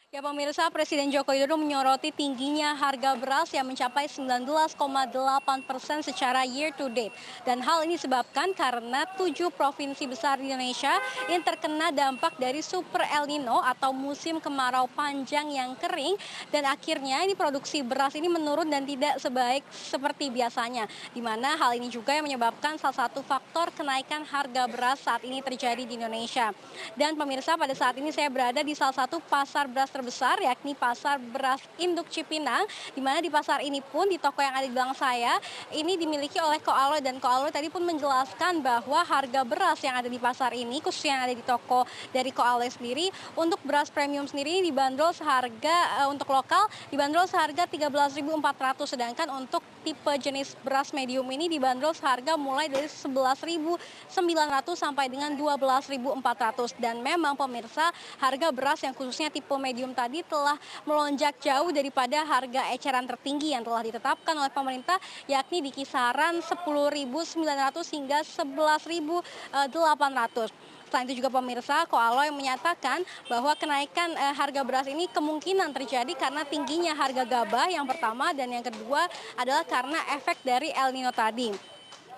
Ya pemirsa, Presiden Joko Widodo menyoroti tingginya harga beras yang mencapai 19,8% secara year to date. Dan hal ini disebabkan karena 7 provinsi besar di Indonesia yang terkena dampak dari super El Nino atau musim kemarau panjang yang kering. Dan akhirnya ini produksi beras ini menurun dan tidak sebaik seperti biasanya. Di mana hal ini juga yang menyebabkan salah satu faktor kenaikan harga beras saat ini terjadi di Indonesia. Dan pemirsa, pada saat ini saya berada di salah satu pasar beras terbesar, yakni Pasar Beras Induk Cipinang, di mana di pasar ini pun, di toko yang ada di belakang saya, ini dimiliki oleh Ko Aloy, dan Ko Aloy tadi pun menjelaskan bahwa harga beras yang ada di pasar ini, khususnya yang ada di toko dari Ko Aloy sendiri, untuk beras premium sendiri dibanderol seharga untuk lokal dibanderol seharga 13.400, sedangkan untuk tipe jenis beras medium ini dibanderol seharga mulai dari 11.900 sampai dengan 12.400. Dan memang pemirsa, harga beras yang khususnya tipe medium tadi telah melonjak jauh daripada harga eceran tertinggi yang telah ditetapkan oleh pemerintah, yakni di kisaran 10.900 hingga 11.800. Selain itu juga pemirsa, Ko Aloy menyatakan bahwa kenaikan harga beras ini kemungkinan terjadi karena tingginya harga gabah yang pertama, dan yang kedua adalah karena efek dari El Nino tadi.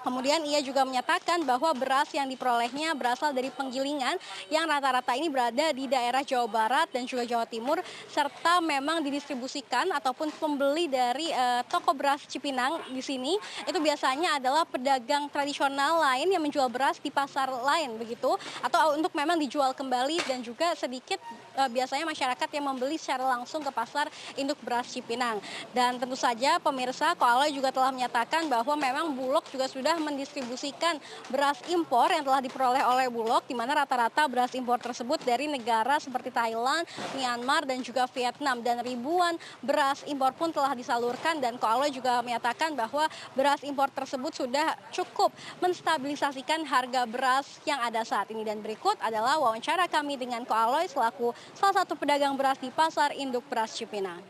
Kemudian ia juga menyatakan bahwa beras yang diperolehnya berasal dari penggilingan yang rata-rata ini berada di daerah Jawa Barat dan juga Jawa Timur, serta memang didistribusikan ataupun pembeli dari toko beras Cipinang di sini itu biasanya adalah pedagang tradisional lain yang menjual beras di pasar lain begitu, atau untuk memang dijual kembali, dan juga sedikit biasanya masyarakat yang membeli secara langsung ke pasar induk beras Cipinang. Dan tentu saja pemirsa, Ko Aloy juga telah menyatakan bahwa memang Bulog juga sudah mendistribusikan beras impor yang telah diperoleh oleh Bulog, di mana rata-rata beras impor tersebut dari negara seperti Thailand, Myanmar, dan juga Vietnam. Dan ribuan beras impor pun telah disalurkan, dan Ko Aloy juga menyatakan bahwa beras impor tersebut sudah cukup menstabilisasikan harga beras yang ada saat ini. Dan berikut adalah wawancara kami dengan Ko Aloy selaku salah satu pedagang beras di Pasar Induk Beras Cipinang.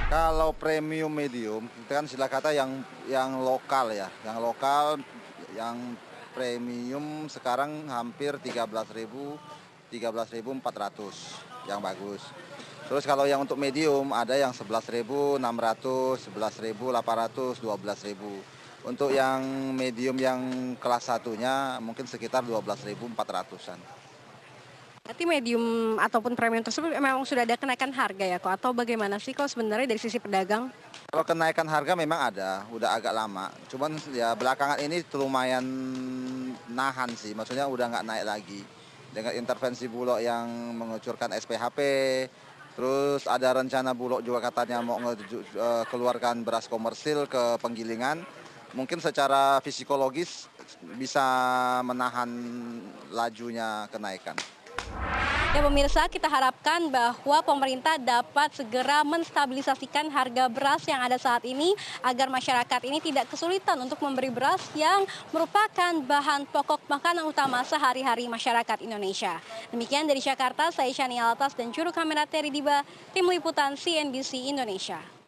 Kalau premium medium, itu kan istilah kata yang lokal ya, yang premium sekarang hampir 13.400 yang bagus. Terus kalau yang untuk medium ada yang 11.600, 11.800, 12.000. Untuk yang medium yang kelas satunya mungkin sekitar 12.400-an. Berarti medium ataupun premium tersebut memang sudah ada kenaikan harga ya kok, atau bagaimana sih kok sebenarnya dari sisi pedagang? Kalau kenaikan harga memang ada, udah agak lama. Cuman ya belakangan ini lumayan nahan sih, maksudnya udah nggak naik lagi. Dengan intervensi Bulog yang mengucurkan SPHP, terus ada rencana Bulog juga katanya mau keluarkan beras komersil ke penggilingan. Mungkin secara psikologis bisa menahan lajunya kenaikan. Ya pemirsa, kita harapkan bahwa pemerintah dapat segera menstabilisasikan harga beras yang ada saat ini agar masyarakat ini tidak kesulitan untuk memberi beras yang merupakan bahan pokok makanan utama sehari-hari masyarakat Indonesia. Demikian dari Jakarta, saya Shani Alatas dan juru kamera Terry Diba, tim liputan CNBC Indonesia.